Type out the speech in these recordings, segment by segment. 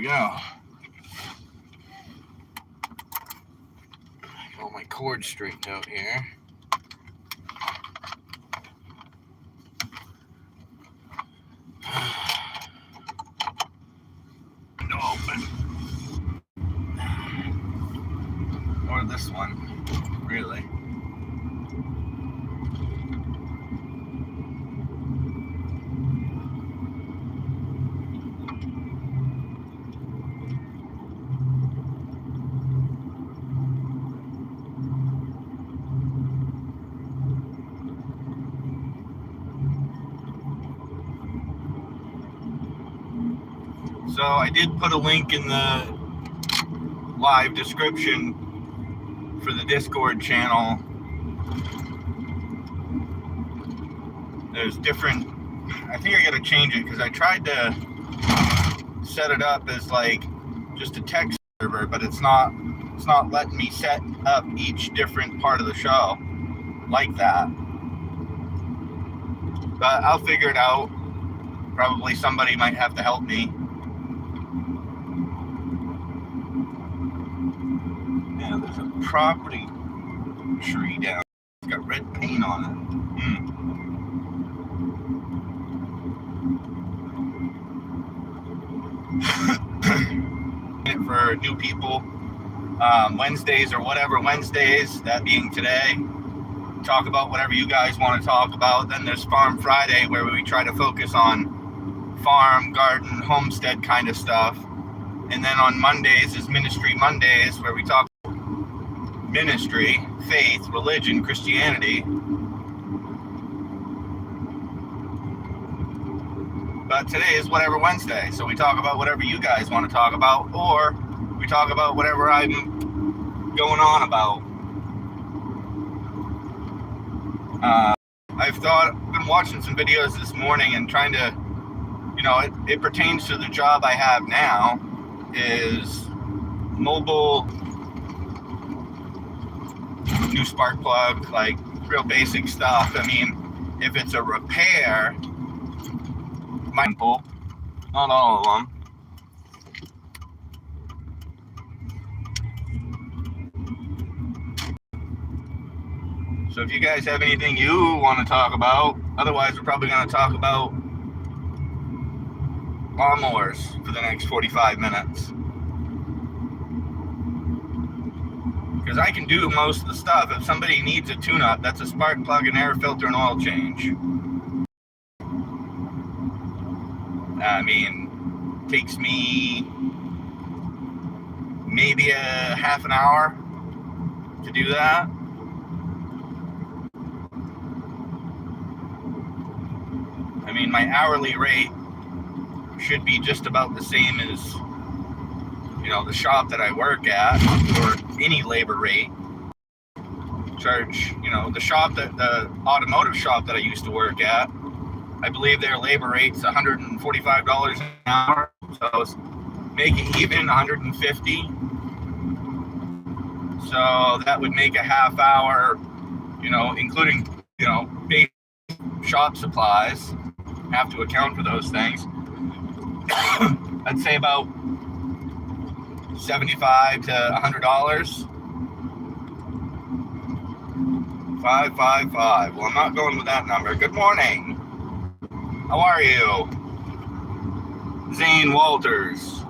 go. Got my cord straightened out here. Open. Or this one, really. So I did put a link in the live description for the Discord channel. There's different, I think I gotta change it because I tried to set it up as like just a text server, but it's not letting me set up each different part of the show like that. But I'll figure it out. Probably somebody might have to help me. Yeah, there's a property tree down. It's got red paint on it. For new people, Wednesdays or whatever Wednesdays, that being today, talk about whatever you guys want to talk about. Then there's Farm Friday, where we try to focus on farm, garden, homestead kind of stuff. And then on Mondays is Ministry Mondays, where we talk ministry, faith, religion, Christianity. But today is whatever Wednesday, so we talk about whatever you guys want to talk about, or we talk about whatever I'm going on about. I've been watching some videos this morning and trying to, it pertains to the job I have now, is mobile, new spark plug, like real basic stuff. I mean, if it's a repair, mindful, not all of them. So if you guys have anything you want to talk about, otherwise we're probably going to talk about lawnmowers for the next 45 minutes. Because I can do most of the stuff. If somebody needs a tune-up, that's a spark plug, an air filter, and oil change. I mean, takes me maybe a half an hour to do that. I mean, my hourly rate should be just about the same as, the shop that I work at, or any labor rate. Charge, the automotive shop that I used to work at, I believe their labor rate's $145 an hour, so I was making even $150. So that would make a half hour, including, basic shop supplies, have to account for those things. I'd say about $75 to $100. 555. Well, I'm not going with that number. Good morning. How are you? Zane Walters.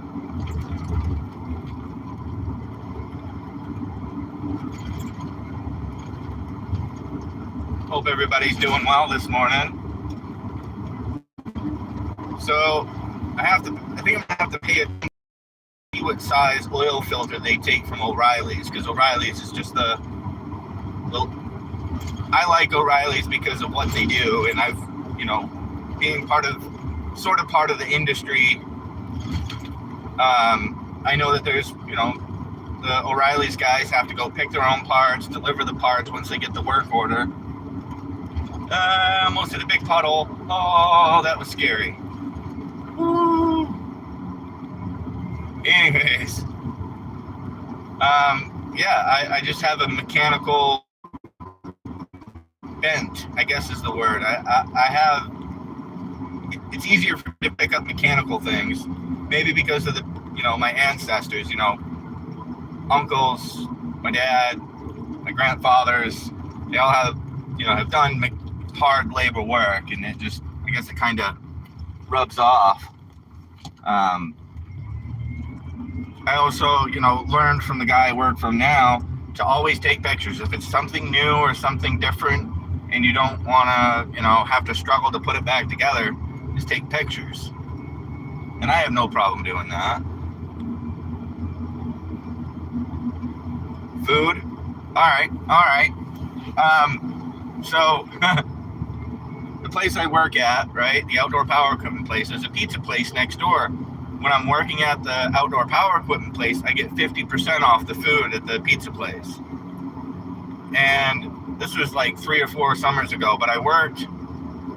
Hope everybody's doing well this morning. So I think I'm gonna have to pay attention to see what size oil filter they take from O'Reilly's, because O'Reilly's is just I like O'Reilly's because of what they do, and I've, being part of the industry, I know that there's, the O'Reilly's guys have to go pick their own parts, deliver the parts once they get the work order. Almost hit a big puddle. Oh, that was scary. Woo. Anyways, I just have a mechanical bent, I guess is the word. It's easier for me to pick up mechanical things, maybe because of the my ancestors, uncles, my dad, my grandfathers, they all have done hard labor work, and I guess it kind of rubs off. I also, learned from the guy I work from now to always take pictures. If it's something new or something different and you don't want to, have to struggle to put it back together, just take pictures. And I have no problem doing that. Food? All right. So the place I work at, right, the outdoor power equipment place, there's a pizza place next door. When I'm working at the outdoor power equipment place, I get 50% off the food at the pizza place. And this was like 3 or 4 summers ago, but I worked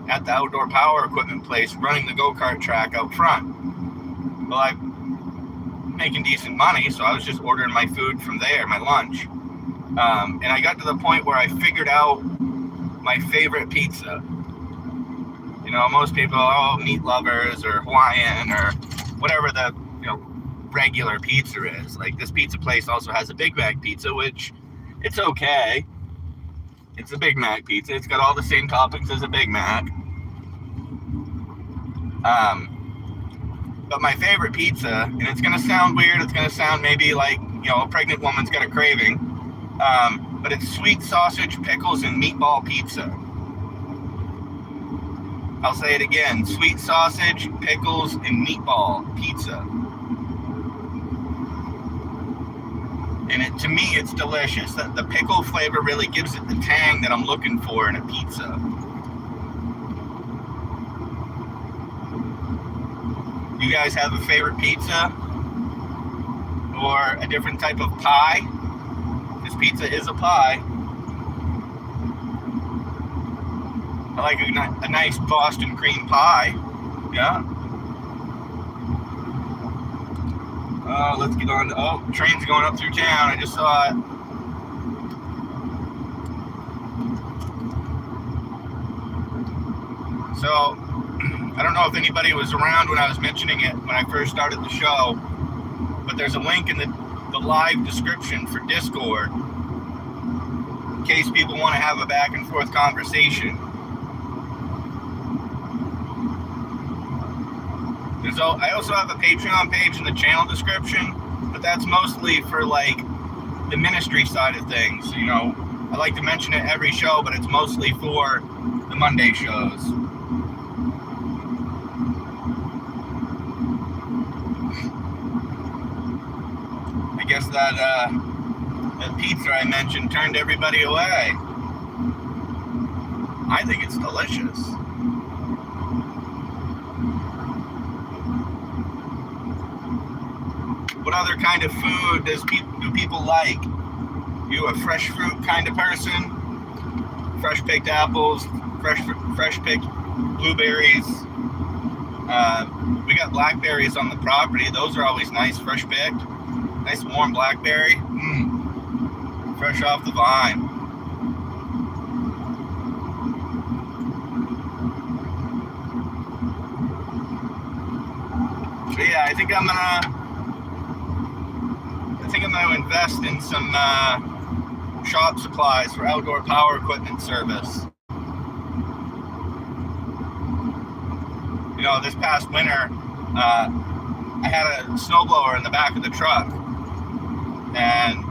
at the outdoor power equipment place running the go-kart track out front. Well, I'm making decent money, so I was just ordering my food from there, my lunch. And I got to the point where I figured out my favorite pizza. Most people are meat lovers or Hawaiian or whatever the regular pizza is. Like, this pizza place also has a Big Mac pizza, which it's okay. It's a Big Mac pizza. It's got all the same toppings as a Big Mac. But my favorite pizza, and it's gonna sound weird, it's gonna sound maybe like a pregnant woman's got a craving, but it's sweet sausage, pickles, and meatball pizza. I'll say it again, sweet sausage, pickles, and meatball pizza. And to me, it's delicious. The pickle flavor really gives it the tang that I'm looking for in a pizza. You guys have a favorite pizza? Or a different type of pie? This pizza is a pie. I like a nice Boston cream pie. Yeah. Let's get on to, train's going up through town. I just saw it. So, I don't know if anybody was around when I was mentioning it when I first started the show, but there's a link in the live description for Discord in case people want to have a back and forth conversation. I also have a Patreon page in the channel description, but that's mostly for like the ministry side of things. I like to mention it every show, but it's mostly for the Monday shows. I guess that pizza I mentioned turned everybody away. I think it's delicious. What other kind of food do people like? You a fresh fruit kind of person? Fresh picked apples, fresh picked blueberries. We got blackberries on the property. Those are always nice, fresh picked. Nice warm blackberry. Fresh off the vine. So yeah, I think I'm gonna invest in some shop supplies for outdoor power equipment service. This past winter, I had a snowblower in the back of the truck, and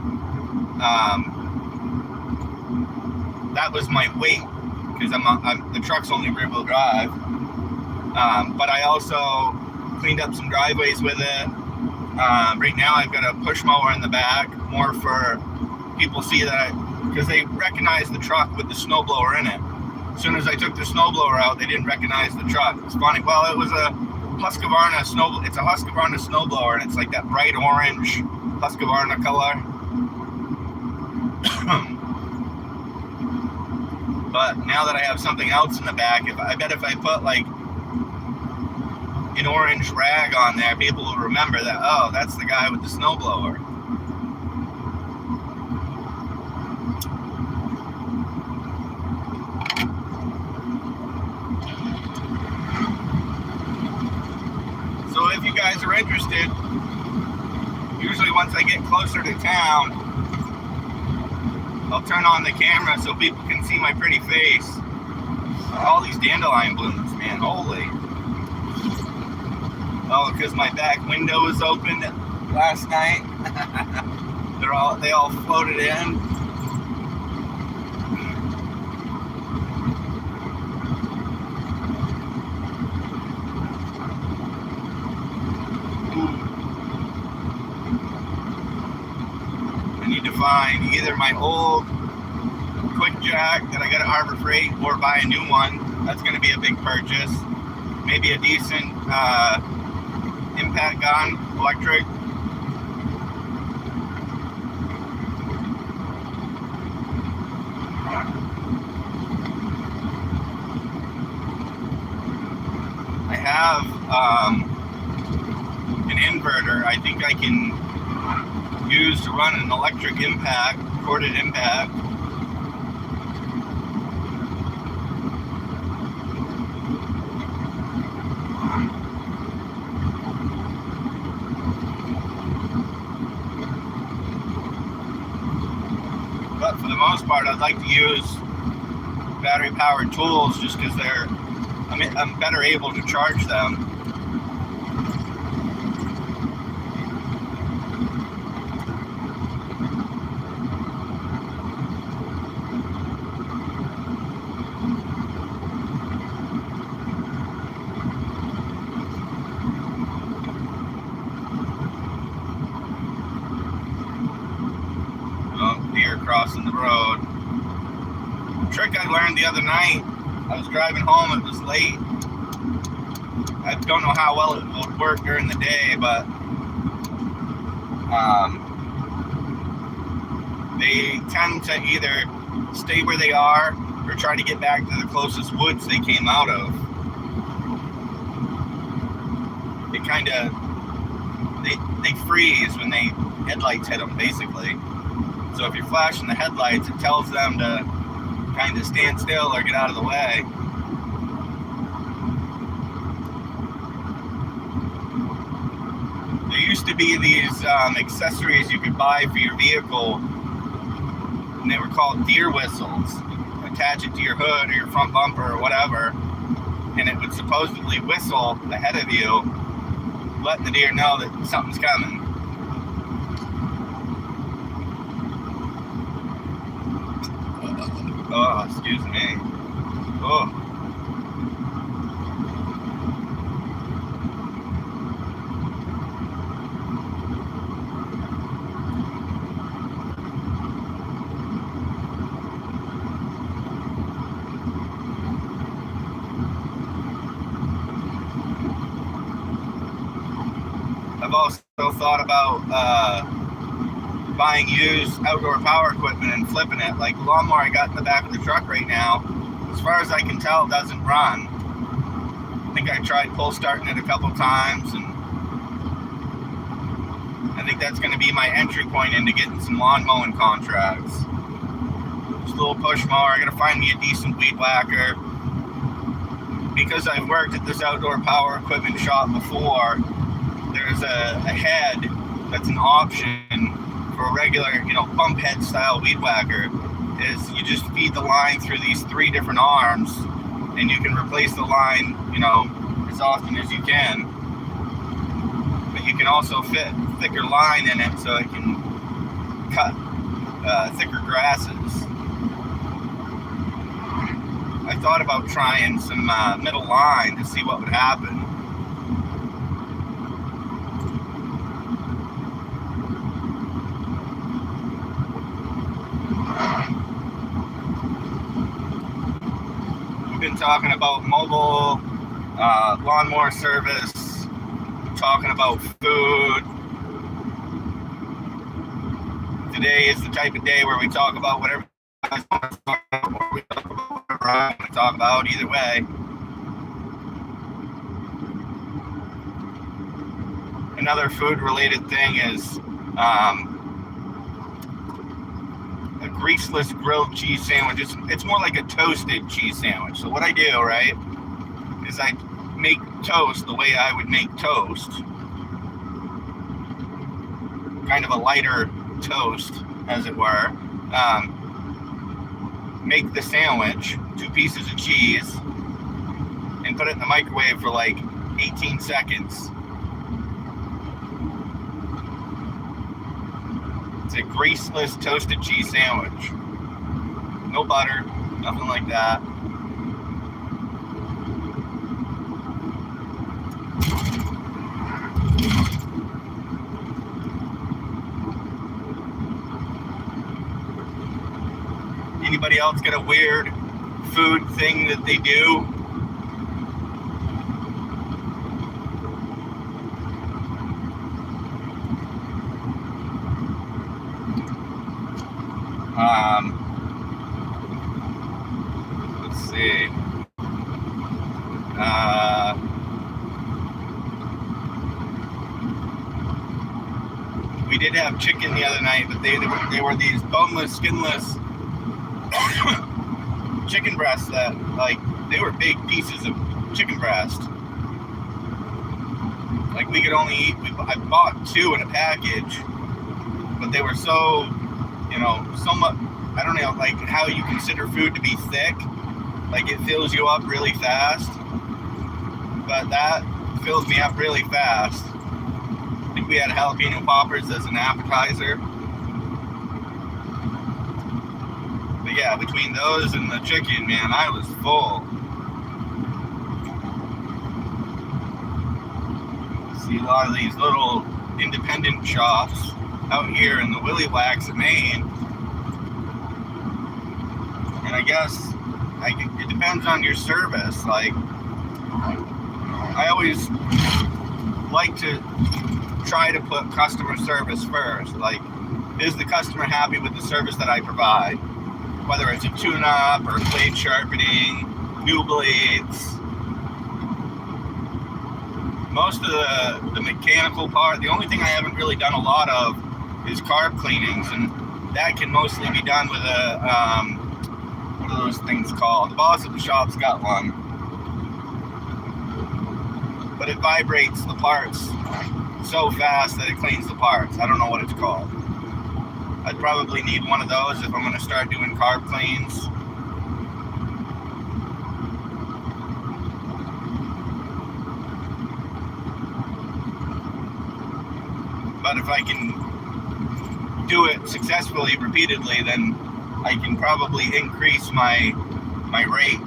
that was my weight because the truck's only rear-wheel drive. But I also cleaned up some driveways with it. Right now I've got a push mower in the back, more for people see that, because they recognize the truck with the snowblower in it. As soon as I took the snowblower out, they didn't recognize the truck. It's funny. Well, it was a Husqvarna it's a Husqvarna snowblower, and it's like that bright orange Husqvarna color. But now that I have something else in the back, I bet if I put like an orange rag on there, people will remember that, oh, that's the guy with the snowblower. So if you guys are interested, once I get closer to town, I'll turn on the camera so people can see my pretty face. All these dandelion blooms, man, holy. Oh, because my back window was open last night. They all floated in. I need to find either my old Quick Jack that I got at Harbor Freight or buy a new one. That's going to be a big purchase. Maybe a decent impact gun, electric. I have an inverter I think I can use to run an electric impact, corded impact. But for the most part, I'd like to use battery-powered tools just because I'm better able to charge them. Deer crossing the road. Trick I learned the other night. I was driving home, it was late. I don't know how well it would work during the day, but they tend to either stay where they are or try to get back to the closest woods they came out of. They kind of they freeze when they headlights hit them, basically. So if you're flashing the headlights, it tells them to kind of stand still or get out of the way. There used to be these accessories you could buy for your vehicle, and they were called deer whistles. Attach it to your hood or your front bumper or whatever, and it would supposedly whistle ahead of you, letting the deer know that something's coming. Oh, excuse me. Oh. I've also thought about buying used outdoor power equipment and flipping it. Like the lawnmower I got in the back of the truck right now, as far as I can tell, doesn't run. I think I tried pull starting it a couple times, and I think that's going to be my entry point into getting some lawn mowing contracts. Just a little push mower. I got to find me a decent weed whacker. Because I've worked at this outdoor power equipment shop before, there's a head that's an option for a regular, pump head style weed whacker. Is you just feed the line through these 3 different arms, and you can replace the line, as often as you can. But you can also fit thicker line in it so it can cut thicker grasses. I thought about trying some middle line to see what would happen. Been talking about mobile lawnmower service, talking about food. Today is the type of day where we talk about whatever we talk about either way. Another food related thing is a greaseless grilled cheese sandwich. It's more like a toasted cheese sandwich. So what I do, right, is I make toast the way I would make toast. kind of a lighter toast, as it were. Make the sandwich, 2 pieces of cheese, and put it in the microwave for like 18 seconds. It's a greaseless toasted cheese sandwich. No butter, nothing like that. Anybody else got a weird food thing that they do? Let's see. We did have chicken the other night, but they were these boneless, skinless chicken breasts that, like, they were big pieces of chicken breast. Like, we could only eat, I bought 2 in a package, but they were so, so much, I don't know, like, how you consider food to be thick. Like, it fills you up really fast, but that fills me up really fast. I think we had jalapeno poppers as an appetizer. But yeah, between those and the chicken, man, I was full. See a lot of these little independent shops out here in the Willy Wax of Maine. And I guess it depends on your service. Like, I always like to try to put customer service first. Like, is the customer happy with the service that I provide? Whether it's a tune-up or blade sharpening, new blades. Most of the mechanical part, the only thing I haven't really done a lot of is carb cleanings, and that can mostly be done with a, what are those things called? The boss at the shop's got one. But it vibrates the parts so fast that it cleans the parts. I don't know what it's called. I'd probably need one of those if I'm going to start doing carb cleans. But if I can do it successfully, repeatedly, then I can probably increase my rate.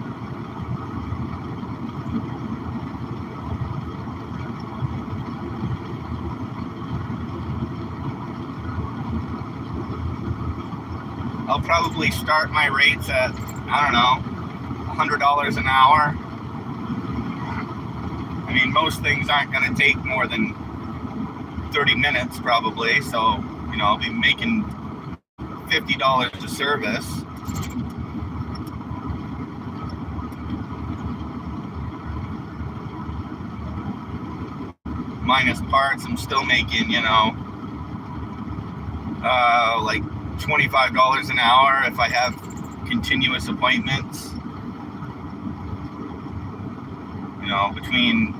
I'll probably start my rates at, I don't know, $100 an hour. I mean, most things aren't going to take more than 30 minutes probably, so, I'll be making $50 a service. Minus parts, I'm still making, like $25 an hour if I have continuous appointments. Between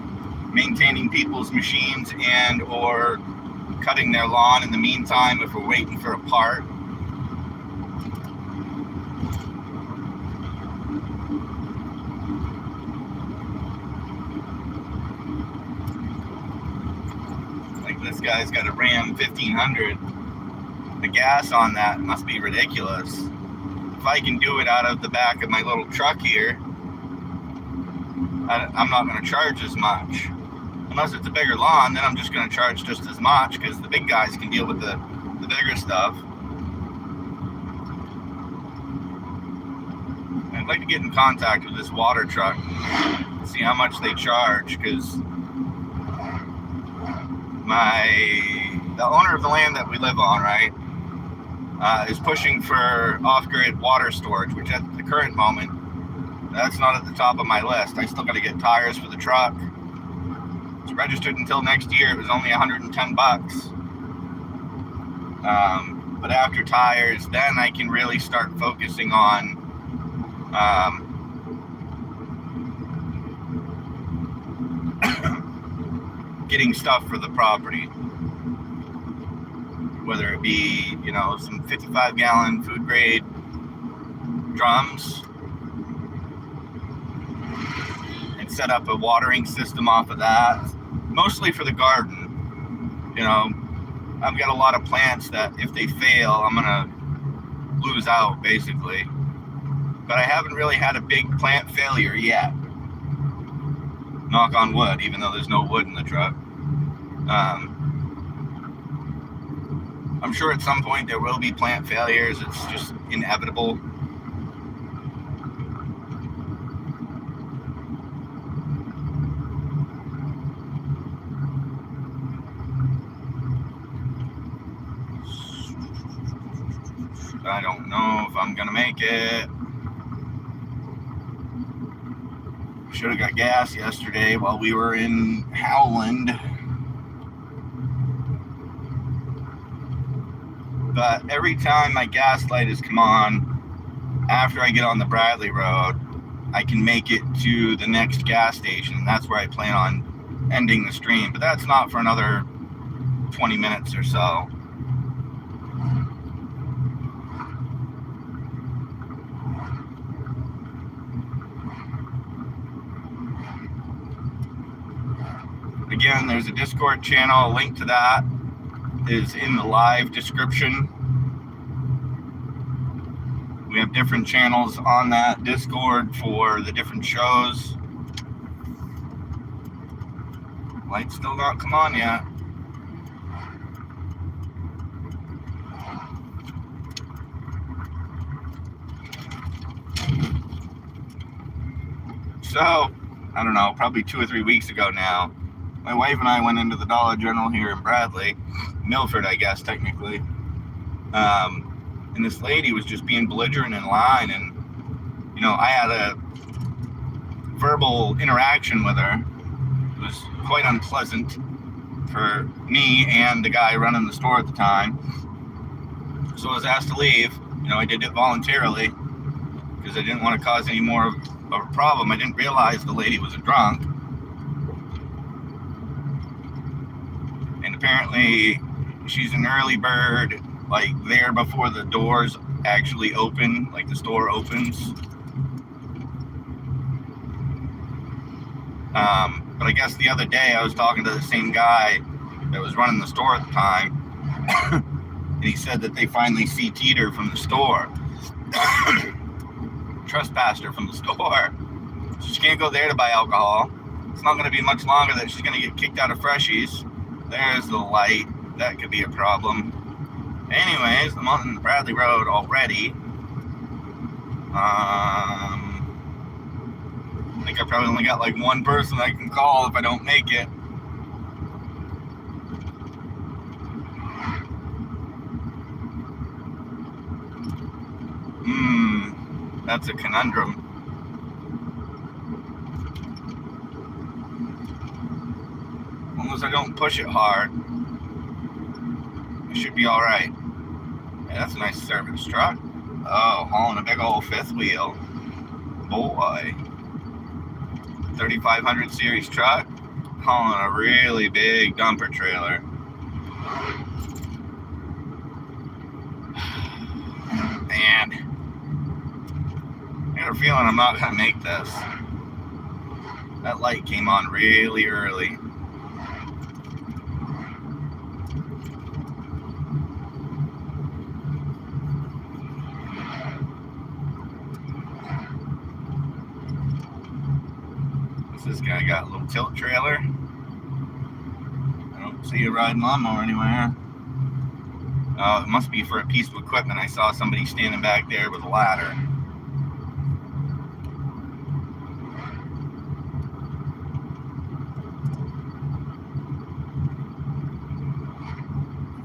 maintaining people's machines and or cutting their lawn in the meantime if we're waiting for a part. Like, this guy's got a Ram 1500. The gas on that must be ridiculous. If I can do it out of the back of my little truck here, I'm not going to charge as much. Unless it's a bigger lawn, then I'm just going to charge just as much, because the big guys can deal with the bigger stuff. I'd like to get in contact with this water truck, see how much they charge, because the owner of the land that we live on, right, is pushing for off-grid water storage, which at the current moment, that's not at the top of my list. I still got to get tires for the truck. It's registered until next year. It was only $110. But after tires, then I can really start focusing on getting stuff for the property. whether it be, some 55-gallon food grade drums, and set up a watering system off of that, mostly for the garden. I've got a lot of plants that if they fail, I'm gonna lose out basically, but I haven't really had a big plant failure yet, knock on wood, even though there's no wood in the truck. I'm sure at some point there will be plant failures. It's just inevitable. I don't know if I'm gonna make it. Should have got gas yesterday while we were in Howland. But every time my gas light has come on after I get on the Bradley Road, I can make it to the next gas station. That's where I plan on ending the stream. But that's not for another 20 minutes or so. Again, there's a Discord channel. A link to that is in the live description. We have different channels on that Discord for the different shows. Light's still not come on yet. So, I don't know, probably 2 or 3 weeks ago now, my wife and I went into the Dollar General here in Bradley, Milford, I guess, technically. And this lady was just being belligerent in line, and, I had a verbal interaction with her. It was quite unpleasant for me and the guy running the store at the time. So I was asked to leave. I did it voluntarily because I didn't want to cause any more of a problem. I didn't realize the lady was a drunk. And apparently she's an early bird, like there before the doors actually open, like the store opens. But I guess the other day I was talking to the same guy that was running the store at the time, and he said that they finally CT'd her from the store. Trespassed her from the store. So she can't go there to buy alcohol. It's not going to be much longer that she's going to get kicked out of Freshies. There's the light. That could be a problem. Anyways, I'm on the Bradley Road already. I think I probably only got like one person I can call if I don't make it. That's a conundrum. As long as I don't push it hard, it should be alright. Yeah, that's a nice service truck. Oh, hauling a big old fifth wheel. Boy. 3500 series truck, hauling a really big dumper trailer. Man, I got a feeling I'm not gonna make this. That light came on really early. This guy got a little tilt trailer. I don't see a riding lawnmower anywhere. Oh, it must be for a piece of equipment. I saw somebody standing back there with a ladder.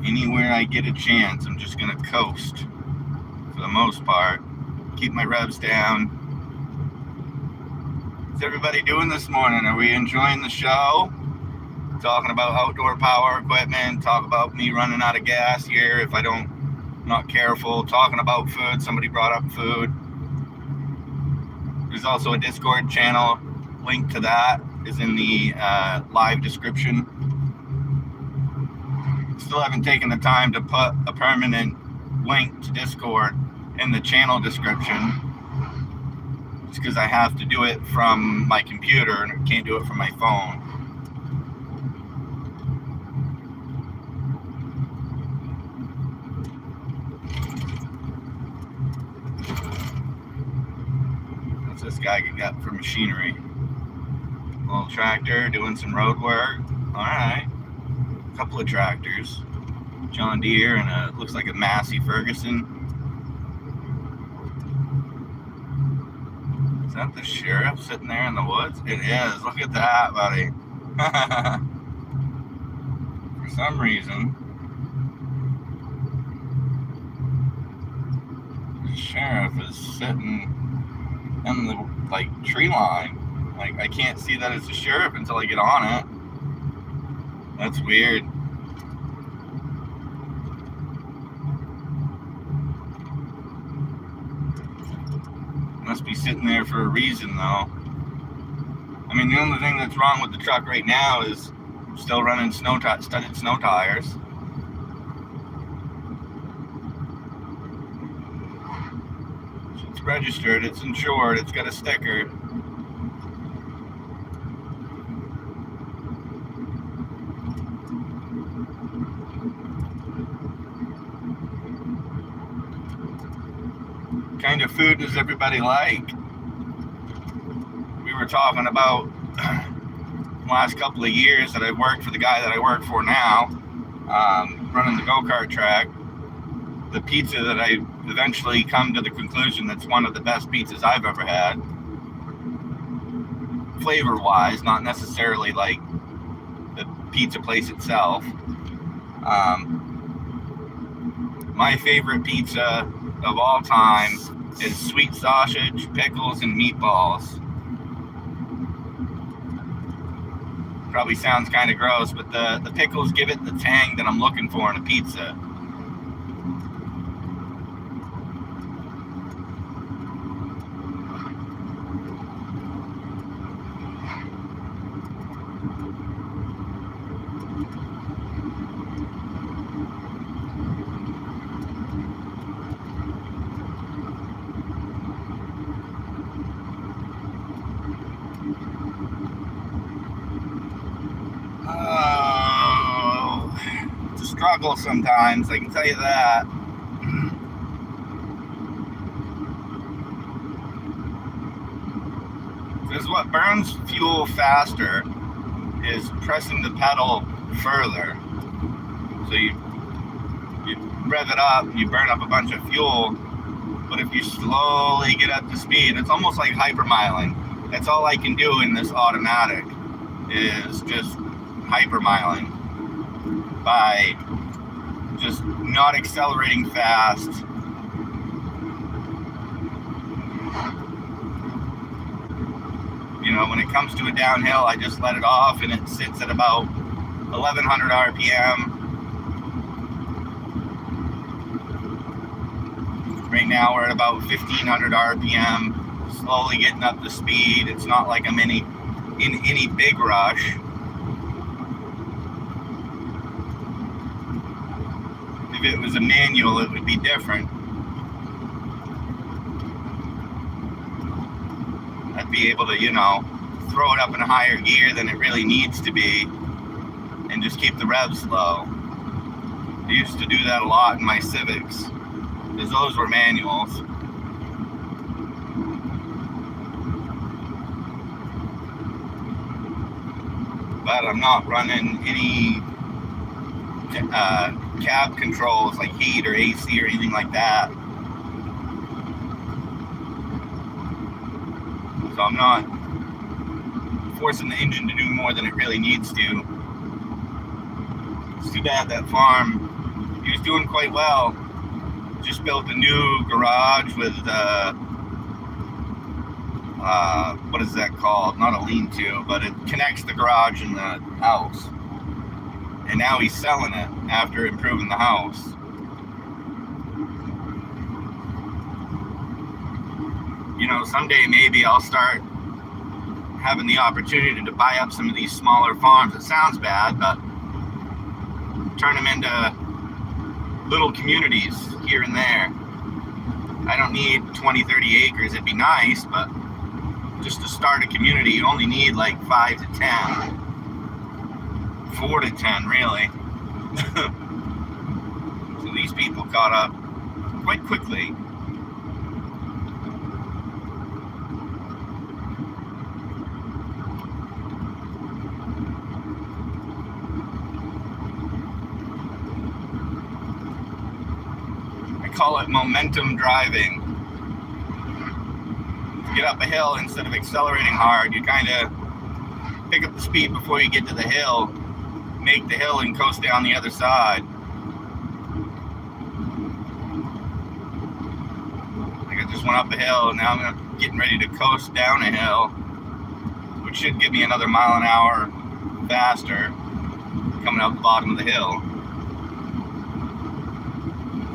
Anywhere I get a chance, I'm just gonna coast for the most part. Keep my revs down. What's everybody doing this morning? Are we enjoying the show? Talking about outdoor power equipment, talk about me running out of gas here if I don't, not careful, talking about food. Somebody brought up food. There's also a Discord channel. Link to that is in the live description. still haven't taken the time to put a permanent link to Discord in the channel description. It's because I have to do it from my computer and I can't do it from my phone. What's this guy got for machinery? Little tractor doing some road work. Alright. A couple of tractors. John Deere and looks like a Massey Ferguson. Is that the sheriff sitting there in the woods? It is. Look at that, buddy. For some reason, the sheriff is sitting in the tree line. Like, I can't see that it's the sheriff until I get on it. That's weird. Must be sitting there for a reason, though. I mean, the only thing that's wrong with the truck right now is still running studded snow tires. It's registered, it's insured, it's got a sticker. What kind of food does everybody like? We were talking about the last couple of years that I've worked for the guy that I work for now, running the go-kart track. The pizza that I eventually come to the conclusion that's one of the best pizzas I've ever had. Flavor-wise, not necessarily like the pizza place itself. My favorite pizza of all time is sweet sausage, pickles, and meatballs. Probably sounds kind of gross, but the pickles give it the tang that I'm looking for in a pizza. It's a struggle sometimes, I can tell you that. Because what burns fuel faster is pressing the pedal further. So you rev it up, you burn up a bunch of fuel, but if you slowly get up to speed, it's almost like hypermiling. That's all I can do in this automatic, is just hypermiling by just not accelerating fast. You know, when it comes to a downhill, I just let it off and it sits at about 1100 RPM. Right now we're at about 1500 RPM, slowly getting up to speed. It's not like I'm in any big rush. If it was a manual, it would be different. I'd be able to, you know, throw it up in a higher gear than it really needs to be and just keep the revs low. I used to do that a lot in my Civics, because those were manuals. But I'm not running any cab controls like heat or AC or anything like that. So I'm not forcing the engine to do more than it really needs to. It's too bad that farm, he was doing quite well. Just built a new garage with, what is that called? Not a lean-to, but it connects the garage and the house. And now he's selling it after improving the house. You know, someday maybe I'll start having the opportunity to buy up some of these smaller farms. It sounds bad, but turn them into little communities here and there. I don't need 20, 30 acres. It'd be nice, but just to start a community, you only need like 5 to 10. 4 to 10, really. So these people caught up quite quickly. I call it momentum driving. To get up a hill, instead of accelerating hard, you kind of pick up the speed before you get to the hill, make the hill and coast down the other side. Like I just went up a hill, now I'm getting ready to coast down a hill, which should give me another mile an hour faster coming out the bottom of the hill,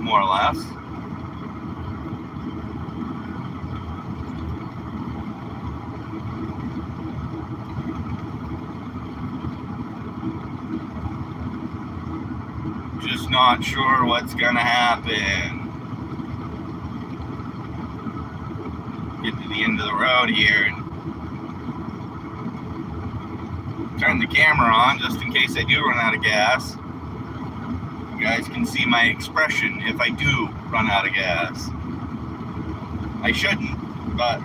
more or less. Just not sure what's gonna happen. Get to the end of the road here and turn the camera on just in case I do run out of gas. You guys can see my expression if I do run out of gas. I shouldn't, but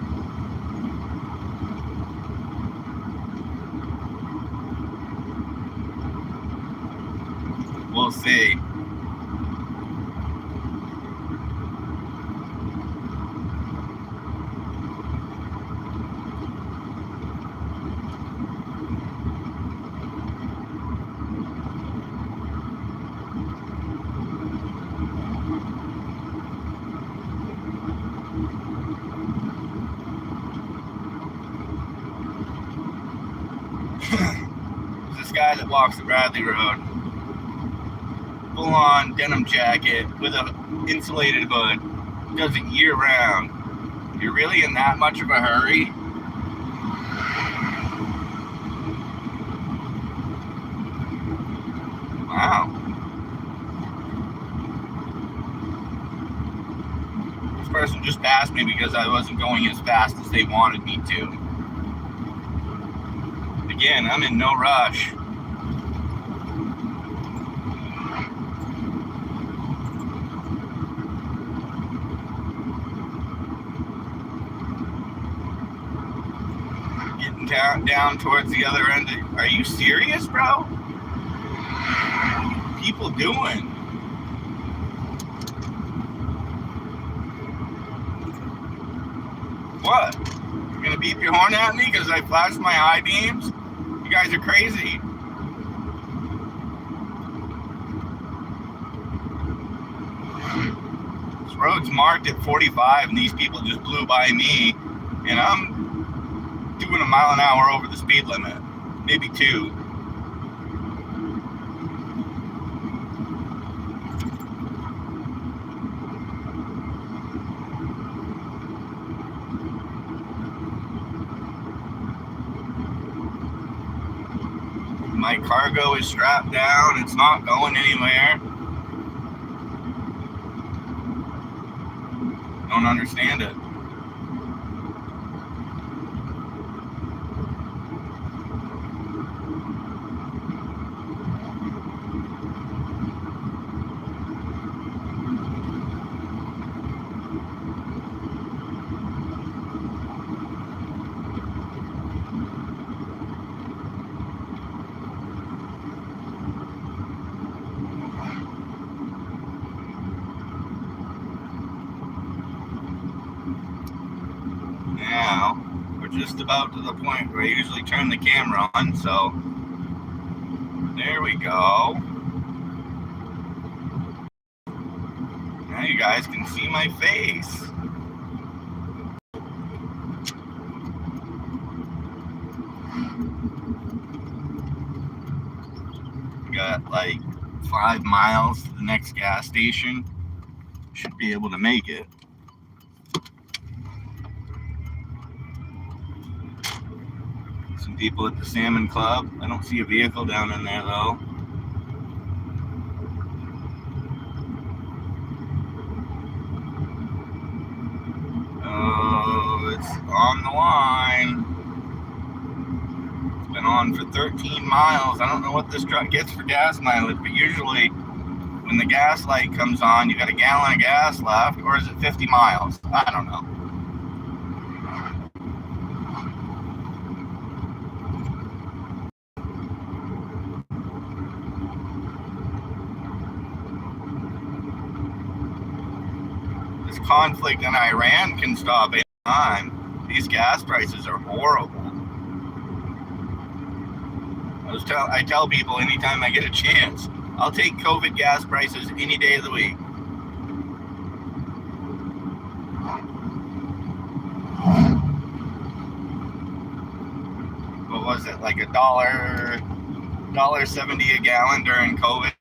we'll see. This guy that walks the Bradley Road, full-on denim jacket with a insulated hood, does it year-round. You're really in that much of a hurry? Wow. This person just passed me because I wasn't going as fast as they wanted me to. Again, I'm in no rush. Getting down towards the other end. Are you serious, bro? What are people doing? What? You're gonna beep your horn at me because I flashed my high beams? You guys are crazy. This road's marked at 45 and these people just blew by me, and I'm doing a mile an hour over the speed limit, maybe 2. My cargo is strapped down. It's not going anywhere. Don't understand it. Now, we're just about to the point where I usually turn the camera on, so there we go. Now you guys can see my face. Got like 5 miles to the next gas station. Should be able to make it. Some people at the Salmon Club. I don't see a vehicle down in there though. It's on the line. It's been on for 13 miles. I don't know what this truck gets for gas mileage, but usually when the gas light comes on, you got a gallon of gas left, or is it 50 miles? I don't know. This conflict in Iran can stop any time. These gas prices are horrible. I tell people anytime I get a chance, I'll take COVID gas prices any day of the week. What was it, like $1.70 a gallon during COVID?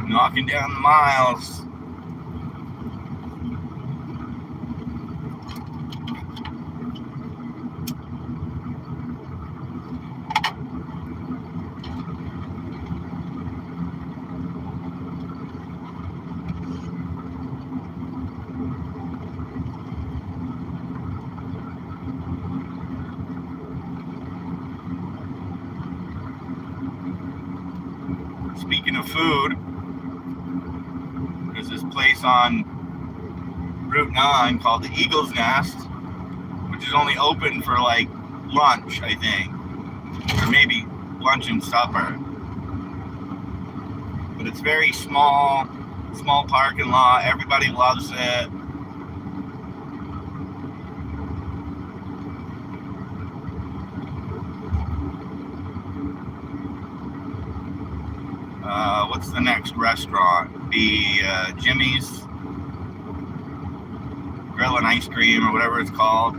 Knocking down the miles. Speaking of food, there's this place on Route 9 called the Eagle's Nest, which is only open for like lunch, I think, or maybe lunch and supper. But it's very small parking lot. Everybody loves it. What's the next restaurant? The Jimmy's Grill and Ice Cream, or whatever it's called.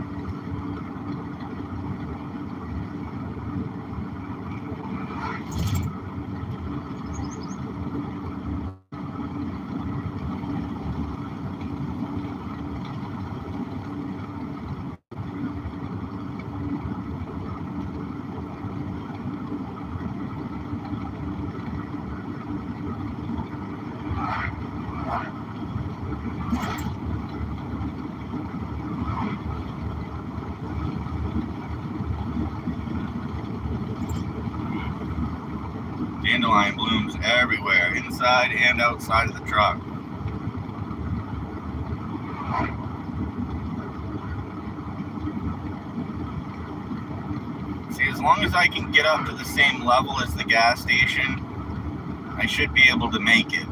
Dandelion blooms everywhere, inside and outside of the truck. See, as long as I can get up to the same level as the gas station, I should be able to make it.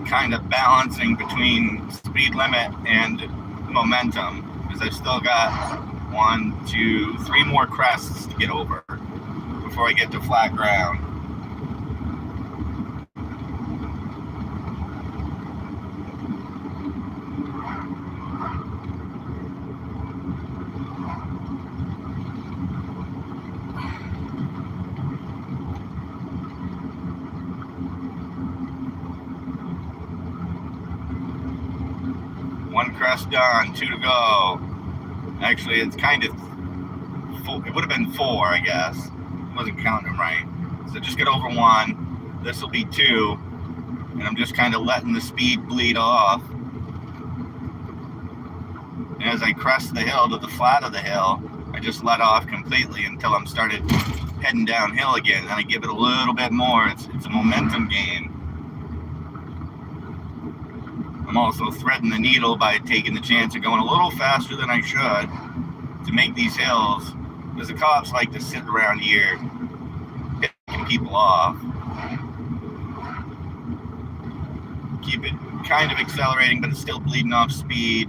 Kind of balancing between speed limit and momentum, because I've still got 1, 2, 3 more crests to get over before I get to flat ground. One crest done, 2 to go. Actually, it's kind of full. It would have been 4, I guess. I wasn't counting them right. So just get over 1. This will be 2. And I'm just kind of letting the speed bleed off. And as I crest the hill to the flat of the hill, I just let off completely until I'm started heading downhill again. And I give it a little bit more. It's a momentum game. I'm also threading the needle by taking the chance of going a little faster than I should to make these hills, because the cops like to sit around here picking people off. Keep it kind of accelerating, but it's still bleeding off speed.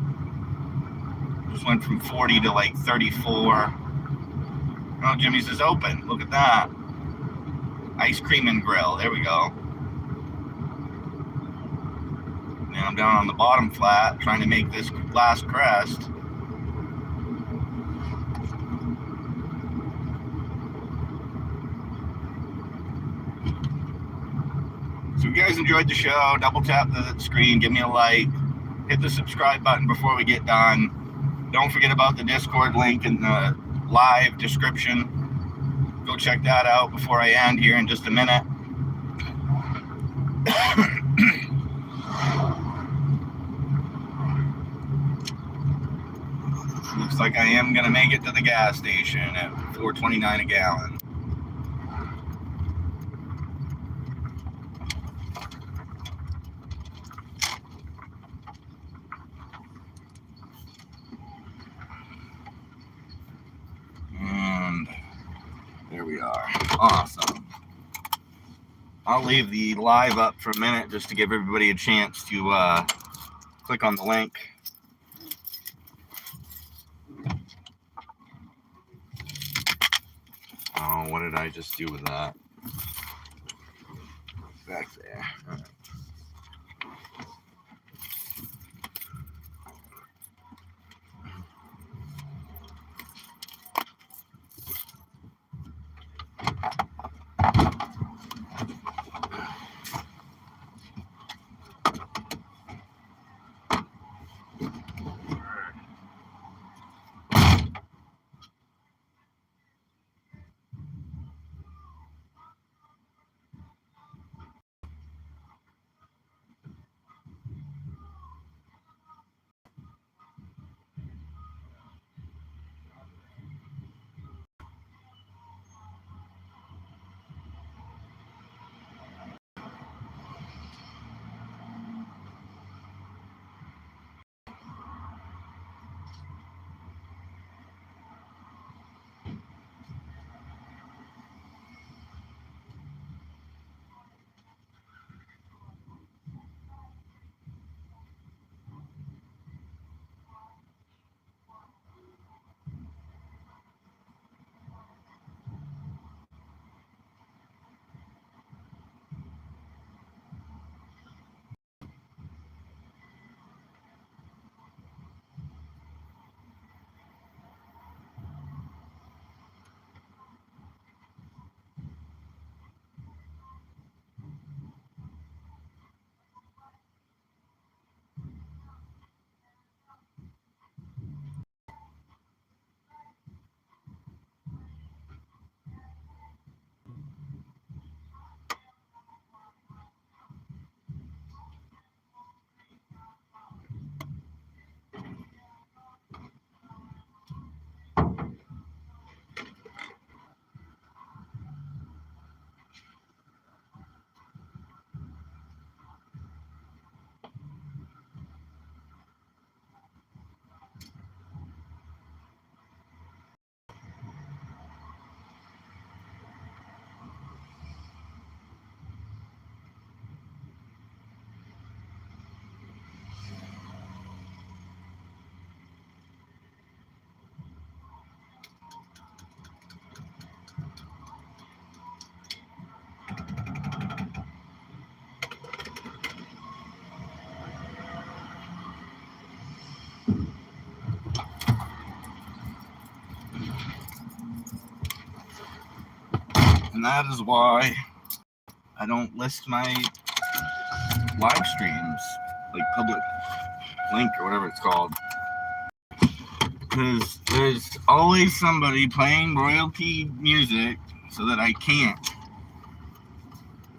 Just went from 40 to like 34. Oh, Jimmy's is open. Look at that. Ice Cream and Grill. There we go. Now I'm down on the bottom flat trying to make this last crest. you guys enjoyed the show, double tap the screen, give me a like, hit the subscribe button before we get done. Don't forget about the Discord link in the live description. Go check that out before I end here in just a minute. Looks like I am going to make it to the gas station at $4.29 a gallon. And there we are. Awesome. I'll leave the live up for a minute just to give everybody a chance to click on the link. Oh, what did I just do with that? Back there. All right. And that is why I don't list my live streams, like public link or whatever it's called. Because there's always somebody playing royalty music so that I can't.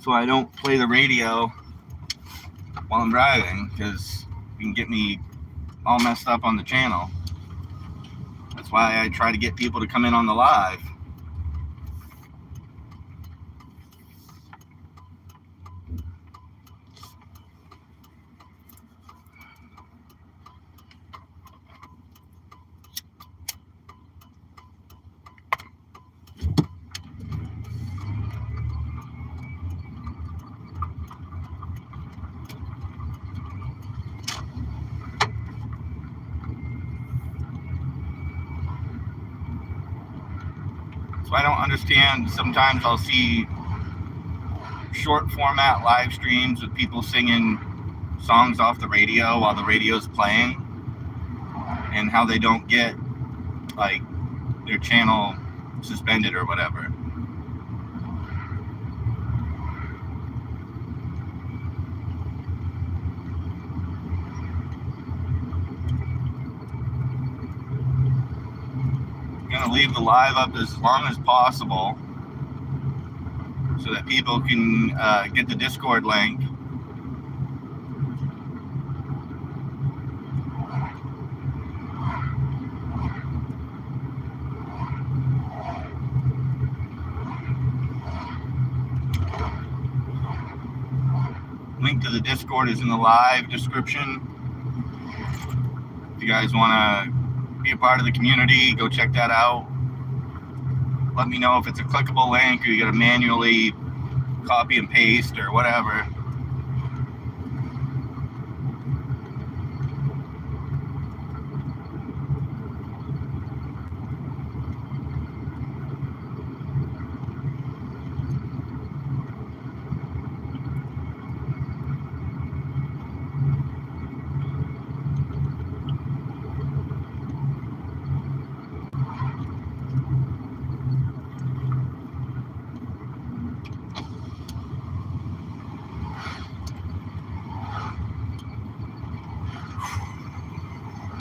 So I don't play the radio while I'm driving, because it can get me all messed up on the channel. That's why I try to get people to come in on the live. So I don't understand. Sometimes I'll see short format live streams with people singing songs off the radio while the radio's playing, and how they don't get like their channel suspended or whatever. to leave the live up as long as possible so that people can get the Discord link. Link to the Discord is in the live description. If you guys want to be a part of the community, go check that out. Let me know if it's a clickable link or you got to manually copy and paste or whatever.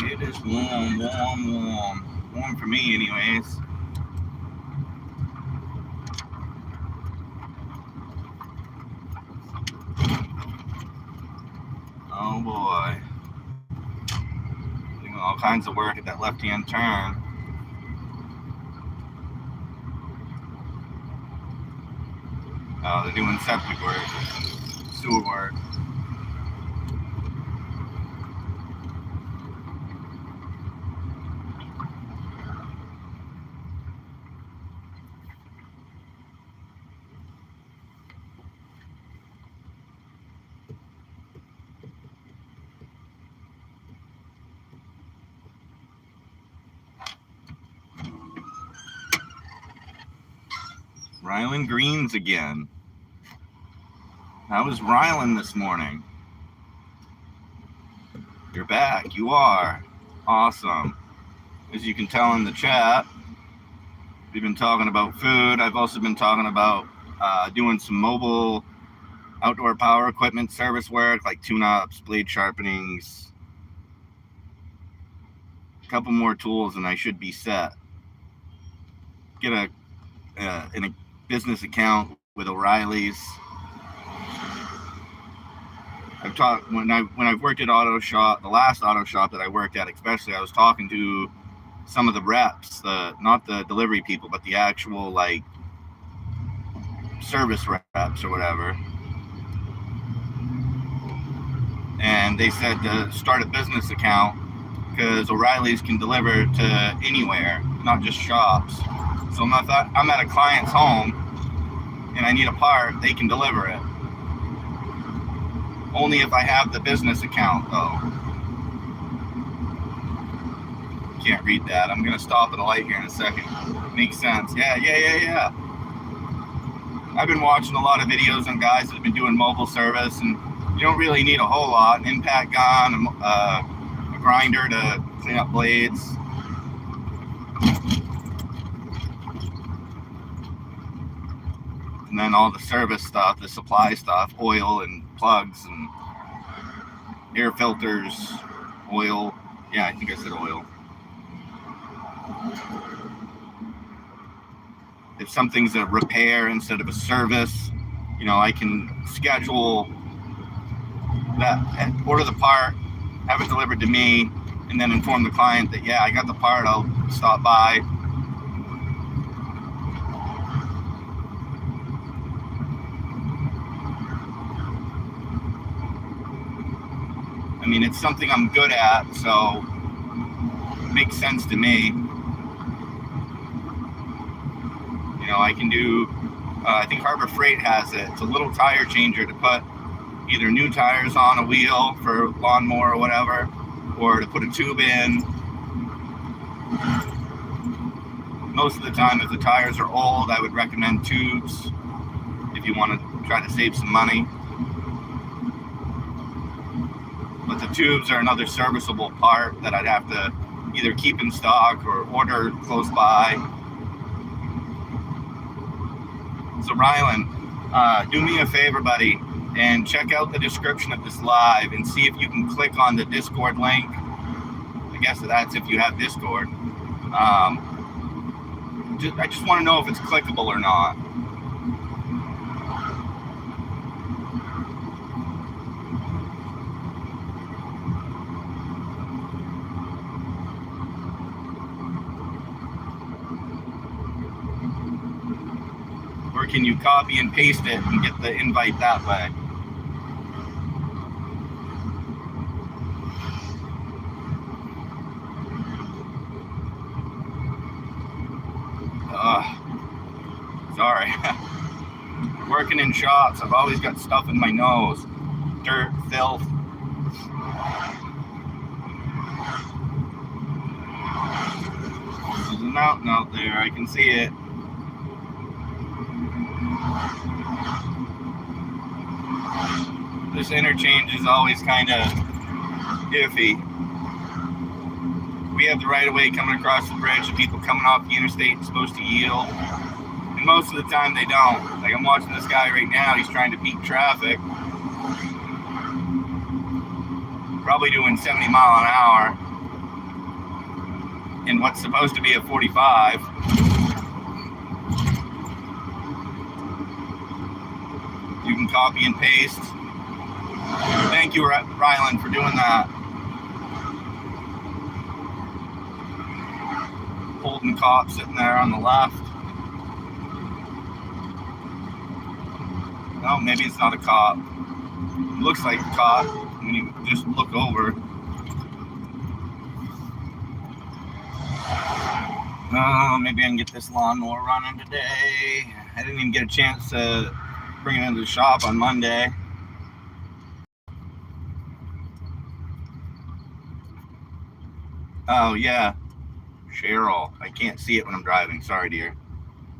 It is warm. Warm for me anyways. Oh boy. Doing all kinds of work at that left-hand turn. Oh, they're doing septic work, sewer work. Ryland Greens again. How was Ryland this morning? You're back. You are. Awesome. As you can tell in the chat, we've been talking about food. I've also been talking about doing some mobile outdoor power equipment service work, like tune-ups, blade sharpenings, a couple more tools, and I should be set. Get in a business account with O'Reilly's. I've talked when I've worked at auto shop, the last auto shop that I worked at, especially, I was talking to some of the reps, not the delivery people, but the actual like service reps or whatever. And they said to start a business account because O'Reilly's can deliver to anywhere, not just shops. So if I'm at a client's home and I need a part, they can deliver it. Only if I have the business account, though. Can't read that. I'm going to stop at a light here in a second. Makes sense. Yeah. I've been watching a lot of videos on guys that have been doing mobile service, and you don't really need a whole lot. An impact gun, a grinder to clean up blades. And then all the service stuff, the supply stuff, oil and plugs and air filters, oil. Yeah, I think I said oil. If something's a repair instead of a service, I can schedule that, order the part, have it delivered to me, and then inform the client that, yeah, I got the part, I'll stop by. I mean, it's something I'm good at, so it makes sense to me. I can do, I think Harbor Freight has it. It's a little tire changer to put either new tires on a wheel for lawnmower or whatever, or to put a tube in. Most of the time, if the tires are old, I would recommend tubes if you want to try to save some money. But the tubes are another serviceable part that I'd have to either keep in stock or order close by. So Ryland, do me a favor, buddy, and check out the description of this live and see if you can click on the Discord link. I guess that's if you have Discord. I just want to know if it's clickable or not. Or can you copy and paste it and get the invite that way? Sorry. Working in shops, I've always got stuff in my nose. Dirt, filth. There's a mountain out there, I can see it. This interchange is always kind of iffy. We have the right of way coming across the bridge, and people coming off the interstate supposed to yield. And most of the time they don't. Like I'm watching this guy right now, he's trying to beat traffic. Probably doing 70 mile an hour in what's supposed to be a 45. You can copy and paste. Thank you, Ryland, for doing that. Holden cop sitting there on the left. No, maybe it's not a cop. It looks like a cop when you just look over. Maybe I can get this lawnmower running today. I didn't even get a chance to bring it into the shop on Monday. Oh, yeah. Cheryl. I can't see it when I'm driving. Sorry, dear.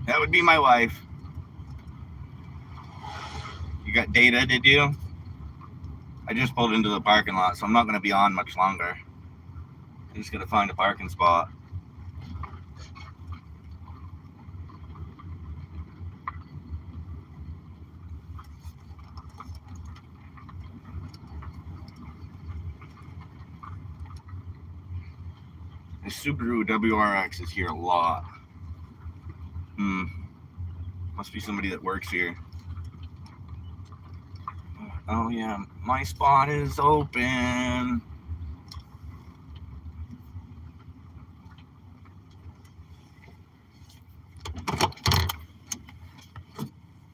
That would be my wife. You got data, did you? I just pulled into the parking lot, so I'm not going to be on much longer. I'm just going to find a parking spot. The Subaru WRX is here a lot. Must be somebody that works here. Oh yeah, my spot is open.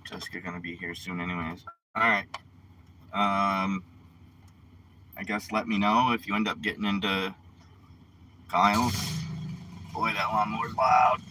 Jessica gonna be here soon anyways. Alright. I guess let me know if you end up getting into Kyle's. Boy, that lawnmower's loud.